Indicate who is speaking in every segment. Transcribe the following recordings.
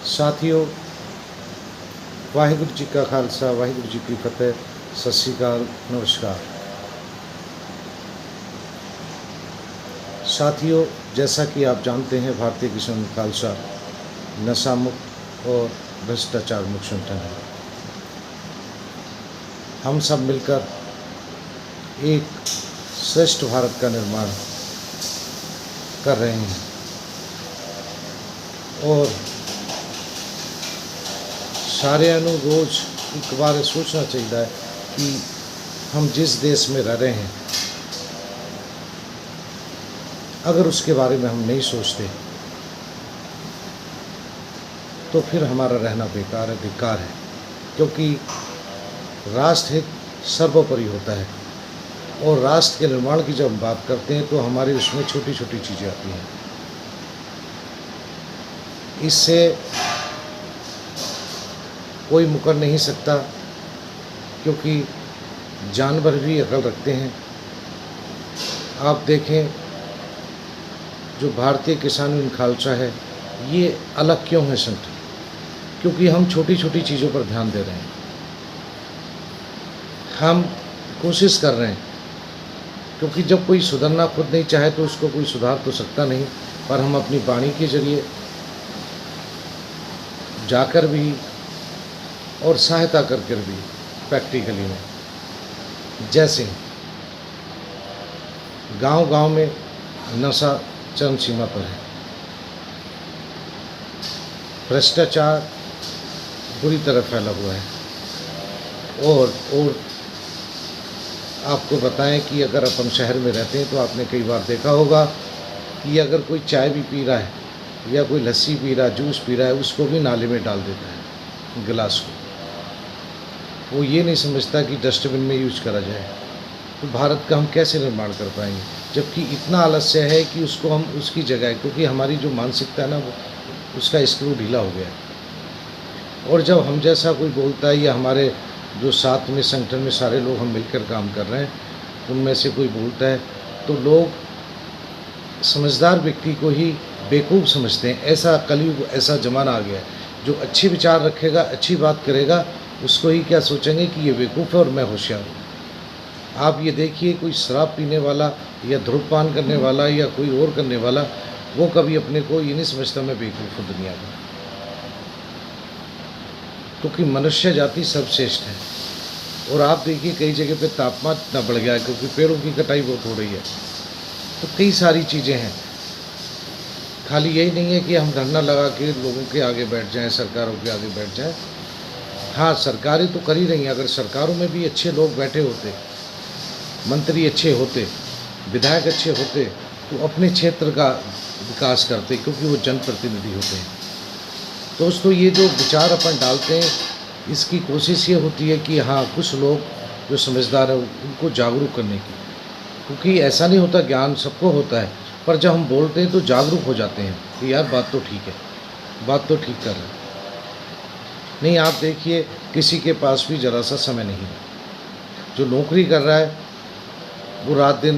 Speaker 1: साथियों, वाहिगुरु जी का खालसा, वाहिगुरु जी की फतेह। सत श्री अकाल, नमस्कार। साथियों, जैसा कि आप जानते हैं, भारतीय किसान खालसा नशा मुक्त और भ्रष्टाचार मुक्त संगठन है। हम सब मिलकर एक श्रेष्ठ भारत का निर्माण कर रहे हैं और सारे रोज़ एक बार सोचना चाहिए है कि हम जिस देश में रह रहे हैं, अगर उसके बारे में हम नहीं सोचते तो फिर हमारा रहना बेकार है, धिक्कार है। क्योंकि राष्ट्र हित सर्वोपरि होता है और राष्ट्र के निर्माण की जब हम बात करते हैं तो हमारी उसमें छोटी छोटी चीज़ें आती हैं। इससे कोई मुकर नहीं सकता, क्योंकि जानवर भी अकल रखते हैं। आप देखें, जो भारतीय किसान यूनियन खालसा है, ये अलग क्यों है संगठन? क्योंकि हम छोटी छोटी चीज़ों पर ध्यान दे रहे हैं। हम कोशिश कर रहे हैं, क्योंकि जब कोई सुधरना खुद नहीं चाहे तो उसको कोई सुधार तो सकता नहीं। पर हम अपनी वाणी के जरिए जाकर भी और सहायता करके भी प्रैक्टिकली में, जैसे गांव-गांव में नशा चरम सीमा पर है, भ्रष्टाचार बुरी तरह फैला हुआ है। और आपको बताएं कि अगर अपन शहर में रहते हैं तो आपने कई बार देखा होगा कि अगर कोई चाय भी पी रहा है या कोई लस्सी पी रहा है, जूस पी रहा है, उसको भी नाले में डाल देता है, गिलास को। वो ये नहीं समझता कि डस्टबिन में यूज करा जाए। तो भारत का हम कैसे निर्माण कर पाएंगे, जबकि इतना आलस्य है कि उसको हम उसकी जगह, क्योंकि हमारी जो मानसिकता है ना, वो उसका स्क्रू ढीला हो गया है। और जब हम जैसा कोई बोलता है या हमारे जो साथ में संगठन में सारे लोग हम मिलकर काम कर रहे हैं, उनमें से कोई बोलता है तो लोग समझदार व्यक्ति को ही बेवकूफ़ समझते हैं। ऐसा कलयुग, ऐसा ज़माना आ गया है। जो अच्छे विचार रखेगा, अच्छी बात करेगा, उसको ही क्या सोचेंगे कि ये बेवकूफ़ है और मैं होशियार हूँ। आप ये देखिए, कोई शराब पीने वाला या धूम्रपान करने वाला या कोई और करने वाला, वो कभी अपने को ये नहीं समझता मैं बेवकूफ़ हूँ दुनिया में, क्योंकि मनुष्य जाति सर्वश्रेष्ठ है। और आप देखिए, कई जगह पे तापमान इतना बढ़ गया है क्योंकि पेड़ों की कटाई बहुत हो रही है। तो कई सारी चीज़ें हैं। खाली यही नहीं है कि हम धरना लगा के लोगों के आगे बैठ जाएं, सरकारों के आगे बैठ जाएं। हाँ, सरकारें तो कर ही रही हैं। अगर सरकारों में भी अच्छे लोग बैठे होते, मंत्री अच्छे होते, विधायक अच्छे होते, तो अपने क्षेत्र का विकास करते, क्योंकि वो जनप्रतिनिधि होते हैं। दोस्तों, ये जो विचार अपन डालते हैं, इसकी कोशिश ये होती है कि हाँ, कुछ लोग जो समझदार हैं उनको जागरूक करने की। क्योंकि ऐसा नहीं होता, ज्ञान सबको होता है, पर जब हम बोलते हैं तो जागरूक हो जाते हैं कि यार बात तो ठीक है, बात तो ठीक कर रहे हैं। नहीं, आप देखिए, किसी के पास भी ज़रा सा समय नहीं है। जो नौकरी कर रहा है वो रात दिन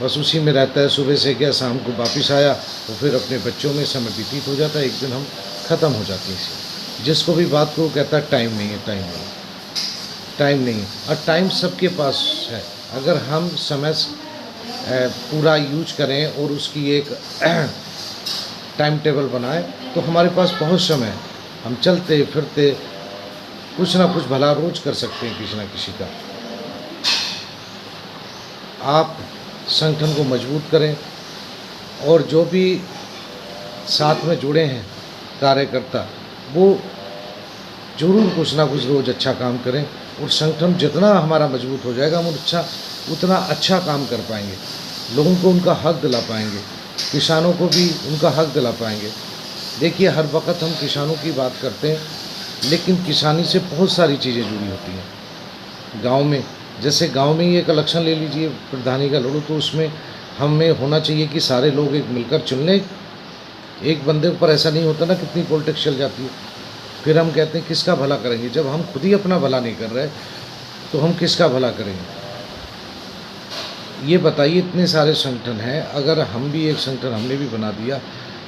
Speaker 1: बस उसी में रहता है, सुबह से क्या शाम को वापस आया तो फिर अपने बच्चों में समय व्यतीत हो जाता है। एक दिन हम ख़त्म हो जाते हैं इसी। जिसको भी बात को कहता है टाइम नहीं है, टाइम नहीं है, टाइम नहीं है। और टाइम सबके पास है। अगर हम समय पूरा यूज करें और उसकी एक टाइम टेबल बनाएं तो हमारे पास बहुत समय है। हम चलते फिरते कुछ ना कुछ भला रोज कर सकते हैं किसी ना किसी का। आप संगठन को मजबूत करें और जो भी साथ में जुड़े हैं कार्यकर्ता, वो ज़रूर कुछ ना कुछ रोज़ अच्छा काम करें। और संगठन जितना हमारा मजबूत हो जाएगा, हम उतना अच्छा काम कर पाएंगे। लोगों को उनका हक दिला पाएंगे, किसानों को भी उनका हक दिला पाएंगे। देखिए, हर वक्त हम किसानों की बात करते हैं, लेकिन किसानी से बहुत सारी चीज़ें जुड़ी होती हैं। गांव में, जैसे गांव में ही एक इलेक्शन ले लीजिए, प्रधानी का लड़ो, तो उसमें हमें होना चाहिए कि सारे लोग एक मिलकर चुन लें। एक बंदे पर ऐसा नहीं होता ना, कितनी पॉलिटिक्स चल जाती है। फिर हम कहते हैं किसका भला करेंगे। जब हम खुद ही अपना भला नहीं कर रहे तो हम किसका भला करेंगे? ये बताइए, इतने सारे संगठन हैं, अगर हम भी एक संगठन हमने भी बना दिया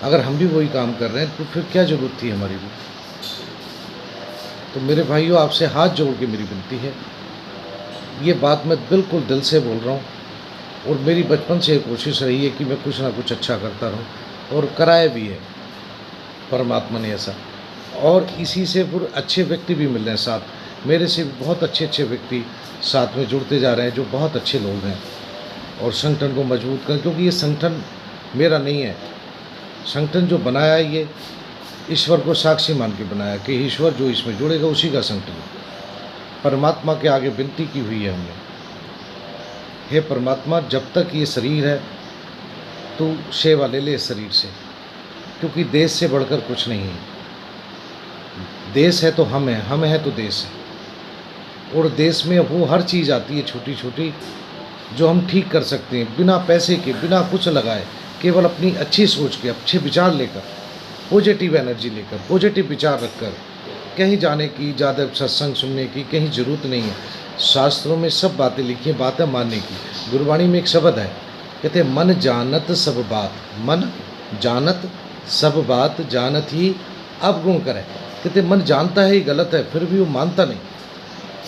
Speaker 1: अगर हम भी वही काम कर रहे हैं तो फिर क्या ज़रूरत थी हमारी भी। तो मेरे भाइयों, आपसे हाथ जोड़ के मेरी विनती है, ये बात मैं बिल्कुल दिल से बोल रहा हूँ, और मेरी बचपन से कोशिश रही है कि मैं कुछ ना कुछ अच्छा करता रहूँ, और कराया भी है परमात्मा ने ऐसा। और इसी से फिर अच्छे व्यक्ति भी मिल रहे हैं साथ, मेरे से भी बहुत अच्छे अच्छे व्यक्ति साथ में जुड़ते जा रहे हैं जो बहुत अच्छे लोग हैं, और संगठन को मजबूत करें। क्योंकि ये संगठन मेरा नहीं है, संगठन जो बनाया है ये ईश्वर को साक्षी मान के बनाया कि ईश्वर जो इसमें जुड़ेगा उसी का संगठन है। परमात्मा के आगे विनती की हुई है हमने, हे परमात्मा, जब तक ये शरीर है तू सेवा ले ले इस शरीर से, क्योंकि देश से बढ़कर कुछ नहीं है। देश है तो हम है तो देश है, और देश में वो हर चीज़ आती है छोटी छोटी जो हम ठीक कर सकते हैं बिना पैसे के, बिना कुछ लगाए, केवल अपनी अच्छी सोच के, अच्छे विचार लेकर, पॉजिटिव एनर्जी लेकर, पॉजिटिव विचार रखकर। कहीं जाने की, ज़्यादा सत्संग सुनने की कहीं ज़रूरत नहीं है। शास्त्रों में सब बातें लिखी हैं, बातें मानने की। गुरबाणी में एक शब्द है, कहते मन जानत सब बात, मन जानत सब बात, जानत ही अवगुण करे। कहते मन जानता है ये गलत है, फिर भी वो मानता नहीं,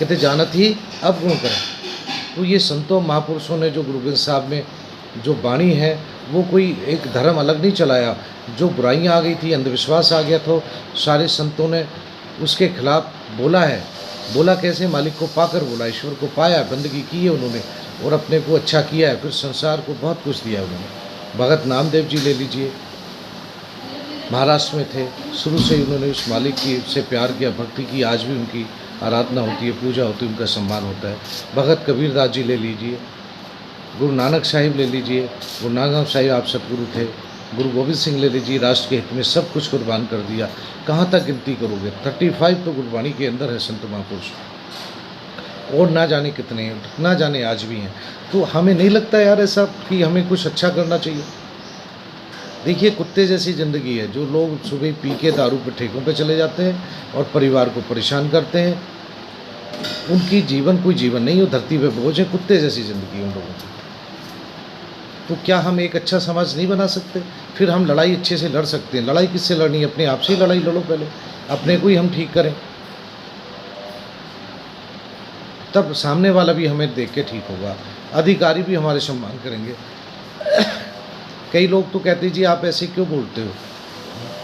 Speaker 1: कहते जानत ही अवगुण करे। तो ये संतों महापुरुषों ने जो गुरु ग्रंथ साहब में जो वाणी है, वो कोई एक धर्म अलग नहीं चलाया। जो बुराइयां आ गई थी, अंधविश्वास आ गया, तो सारे संतों ने उसके खिलाफ बोला है। बोला कैसे? मालिक को पाकर बोला, ईश्वर को पाया, बंदगी की है उन्होंने, और अपने को अच्छा किया है, फिर संसार को बहुत कुछ दिया है उन्होंने। भगत नामदेव जी ले लीजिए, महाराष्ट्र में थे, शुरू से ही उन्होंने उस मालिक की से प्यार किया, भक्ति की, आज भी उनकी आराधना होती है, पूजा होती है, उनका सम्मान होता है। भगत कबीरदास जी ले लीजिए, गुरु नानक साहिब ले लीजिए, गुरु नानक साहिब आप सतगुरु थे। गुरु गोविंद सिंह ले लीजिए, राष्ट्र के हित में सब कुछ कुर्बान कर दिया। कहाँ तक गिनती करोगे? 35 तो गुरबाणी के अंदर है संत महापुरुष, और ना जाने कितने, ना जाने आज भी हैं। तो हमें नहीं लगता यार ऐसा कि हमें कुछ अच्छा करना चाहिए? देखिए, कुत्ते जैसी ज़िंदगी है। जो लोग सुबह पी के दारू पे ठेकों पे चले जाते हैं और परिवार को परेशान करते हैं, उनकी जीवन कोई जीवन नहीं, वो धरती पे बोझ है। कुत्ते जैसी ज़िंदगी है उन लोगों की। तो क्या हम एक अच्छा समाज नहीं बना सकते? फिर हम लड़ाई अच्छे से लड़ सकते हैं। लड़ाई किससे लड़नी है? अपने आप से ही लड़ाई लड़ो, पहले अपने को ही हम ठीक करें, तब सामने वाला भी हमें देख के ठीक होगा, अधिकारी भी हमारे सम्मान करेंगे। कई लोग तो कहते हैं जी आप ऐसे क्यों बोलते हो?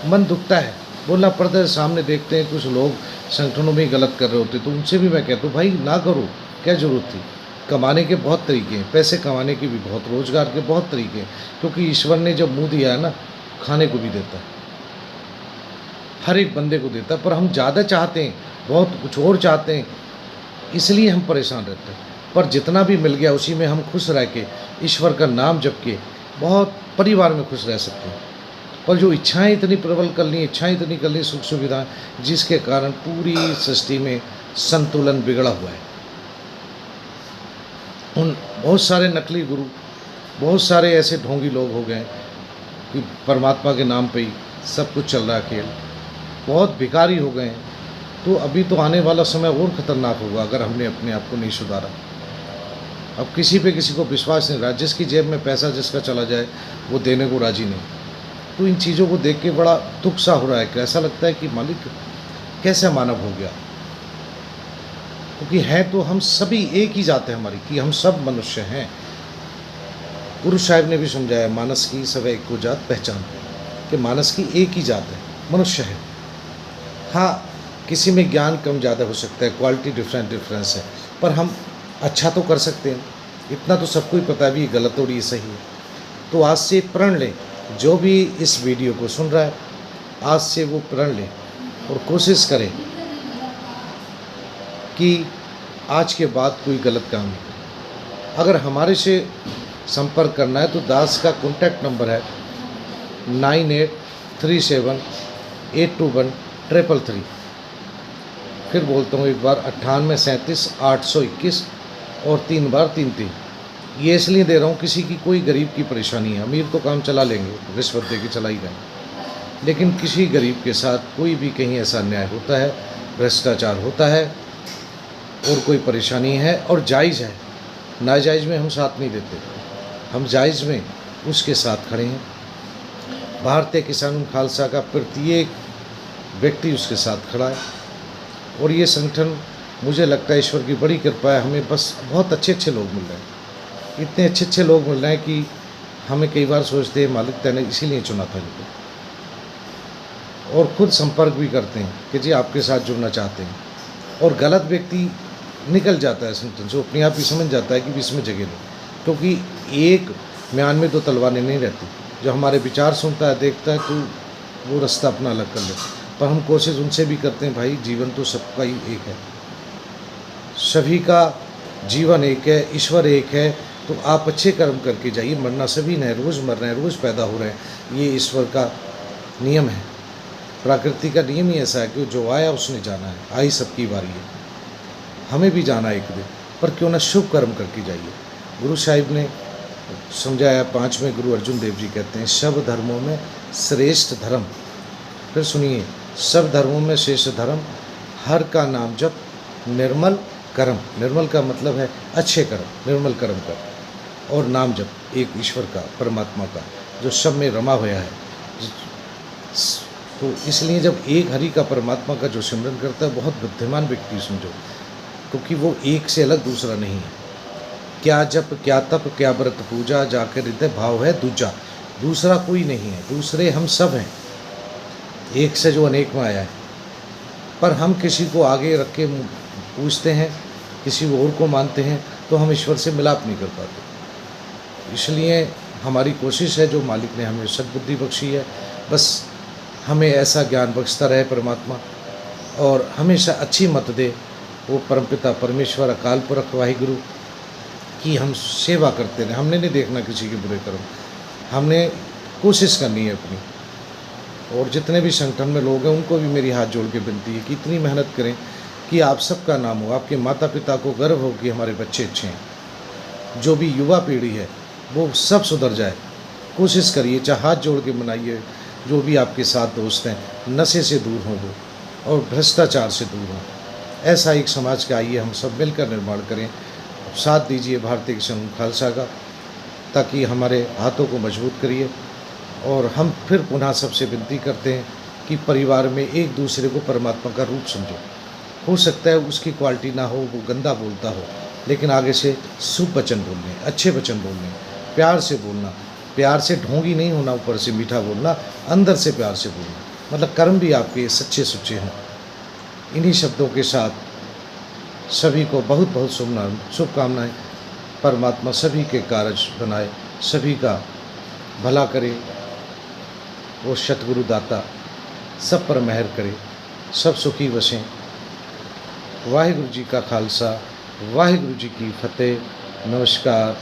Speaker 1: मन दुखता है, बोलना पड़ता है। सामने देखते हैं कुछ लोग संगठनों में गलत कर रहे होते, तो उनसे भी मैं कहता हूँ भाई ना करो, क्या ज़रूरत थी? कमाने के बहुत तरीके हैं, पैसे कमाने के भी बहुत, रोज़गार के बहुत तरीके हैं, क्योंकि ईश्वर ने जब मुँह दिया है ना, खाने को भी देता है, हर एक बंदे को देता है। पर हम ज़्यादा चाहते हैं, बहुत कुछ और चाहते हैं, इसलिए हम परेशान रहते हैं। पर जितना भी मिल गया उसी में हम खुश रह के, ईश्वर का नाम जप के, बहुत परिवार में खुश रह सकते हैं। पर जो इच्छाएं इतनी प्रबल कर ली, इच्छाएं इतनी कर ली, सुख सुविधाएं, जिसके कारण पूरी सृष्टि में संतुलन बिगड़ा हुआ है। उन बहुत सारे नकली गुरु, बहुत सारे ऐसे ढोंगी लोग हो गए कि परमात्मा के नाम पे ही सब कुछ चल रहा है खेल, बहुत भिखारी हो गए हैं। तो अभी तो आने वाला समय और ख़तरनाक होगा अगर हमने अपने आप को नहीं सुधारा। अब किसी पे किसी को विश्वास नहीं रहा, जिसकी जेब में पैसा जिसका चला जाए वो देने को राजी नहीं। तो इन चीज़ों को देख के बड़ा दुख सा हो रहा है कि ऐसा लगता है कि मालिक कैसे मानव हो गया। क्योंकि है तो हम सभी एक ही जात है हमारी, कि हम सब मनुष्य हैं। गुरु साहिब ने भी समझाया, मानस की सब एक को जात पहचान, कि मानस की एक ही जात है, मनुष्य है। हाँ, किसी में ज्ञान कम ज़्यादा हो सकता है, क्वालिटी डिफरेंस है, पर हम अच्छा तो कर सकते हैं। इतना तो सबको ही पता है भी ये गलत और ये सही है। तो आज से प्रण लें, जो भी इस वीडियो को सुन रहा है, आज से वो प्रण ले और कोशिश करें कि आज के बाद कोई गलत काम नहीं करें। अगर हमारे से संपर्क करना है तो दास का कॉन्टैक्ट नंबर है 9837821333। फिर बोलता हूँ एक बार, 98373821 और 3 बार 33। ये इसलिए दे रहा हूँ, किसी की कोई गरीब की परेशानी है। अमीर तो काम चला लेंगे, रिश्वत दे के चला ही जाएंगे, लेकिन किसी गरीब के साथ कोई भी कहीं ऐसा अन्याय होता है, भ्रष्टाचार होता है, और कोई परेशानी है और जायज़ है, नाजायज़ में हम साथ नहीं देते, हम जायज़ में उसके साथ खड़े हैं। भारतीय किसान खालसा का प्रत्येक व्यक्ति उसके साथ खड़ा है। और ये संगठन, मुझे लगता है ईश्वर की बड़ी कृपा है, हमें बस बहुत अच्छे अच्छे लोग मिल रहे हैं, इतने अच्छे अच्छे लोग मिल रहे हैं कि हमें कई बार सोचते हैं मालिक तैने इसीलिए चुना था इनको, और खुद संपर्क भी करते हैं कि जी आपके साथ जुड़ना चाहते हैं। और गलत व्यक्ति निकल जाता है संगठन से, अपने आप ही समझ जाता है कि भी इसमें जगह नहीं, क्योंकि एक म्यान में दो तलवारें नहीं रहती। जो हमारे विचार सुनता है, देखता है, तो वो रास्ता अपना अलग कर ले। पर हम कोशिश उनसे भी करते हैं, भाई जीवन तो सबका ही एक है, सभी का जीवन एक है, ईश्वर एक है, तो आप अच्छे कर्म करके जाइए। मरना सभी ने, रोज़ मर रहे हैं, रोज़ पैदा हो रहे हैं, ये ईश्वर का नियम है, प्रकृति का नियम ही ऐसा है कि जो आया उसने जाना है, आई सबकी बारी है, हमें भी जाना है एक दिन, पर क्यों ना शुभ कर्म करके जाइए। गुरु साहिब ने समझाया, 5वें गुरु अर्जुन देव जी कहते हैं, सब धर्मों में श्रेष्ठ धर्म, फिर सुनिए, सब धर्मों में श्रेष्ठ धर्म, हर का नाम जप, निर्मल कर्म, निर्मल का मतलब है अच्छे कर्म, निर्मल कर्म कर, और नाम जप, एक ईश्वर का, परमात्मा का, जो सब में रमा हुआ है। तो इसलिए जब एक हरि का, परमात्मा का जो सिमरन करता है, बहुत बुद्धिमान व्यक्ति समझो, क्योंकि वो एक से अलग दूसरा नहीं है। क्या जप, क्या तप, क्या व्रत पूजा, जाकर हृदय भाव है दूजा, दूसरा कोई नहीं है, दूसरे हम सब हैं, एक से जो अनेक में आया है। पर हम किसी को आगे रख के पूछते हैं, किसी और को मानते हैं, तो हम ईश्वर से मिलाप नहीं कर पाते। इसलिए हमारी कोशिश है, जो मालिक ने हमें सद्बुद्धि बख्शी है, बस हमें ऐसा ज्ञान बख्शता रहे परमात्मा, और हमेशा अच्छी मत दे वो परमपिता परमेश्वर अकाल पुरख वाहिगुरु की हम सेवा करते रहें। हमने नहीं देखना किसी के बुरे कर्म, हमने कोशिश करनी है अपनी। और जितने भी संगठन में लोग हैं, उनको भी मेरी हाथ जोड़ के विनती है कि इतनी मेहनत करें कि आप सबका नाम हो, आपके माता पिता को गर्व हो कि हमारे बच्चे अच्छे हैं। जो भी युवा पीढ़ी है वो सब सुधर जाए, कोशिश करिए, चाहे हाथ जोड़ के मनाइए। जो भी आपके साथ दोस्त हैं, नशे से दूर हों वो, और भ्रष्टाचार से दूर हों। ऐसा एक समाज का आइए हम सब मिलकर निर्माण करें। साथ दीजिए भारतीय किसान खालसा का, ताकि हमारे हाथों को मजबूत करिए। और हम फिर पुनः सबसे विनती करते हैं कि परिवार में एक दूसरे को परमात्मा का रूप समझो। हो सकता है उसकी क्वालिटी ना हो, वो गंदा बोलता हो, लेकिन आगे से शुभ वचन बोलने, अच्छे वचन बोलने, प्यार से बोलना, प्यार से ढोंगी नहीं होना, ऊपर से मीठा बोलना, अंदर से प्यार से बोलना, मतलब कर्म भी आपके सच्चे सुच्चे हों। इन्हीं शब्दों के साथ सभी को बहुत बहुत शुभकामनाएं। परमात्मा सभी के कार्य बनाए, सभी का भला करे, वो सतगुरु दाता सब पर मेहर करे, सब सुखी बसें। वाहिगुरु जी का खालसा, वाहिगुरु जी की फतेह। नमस्कार।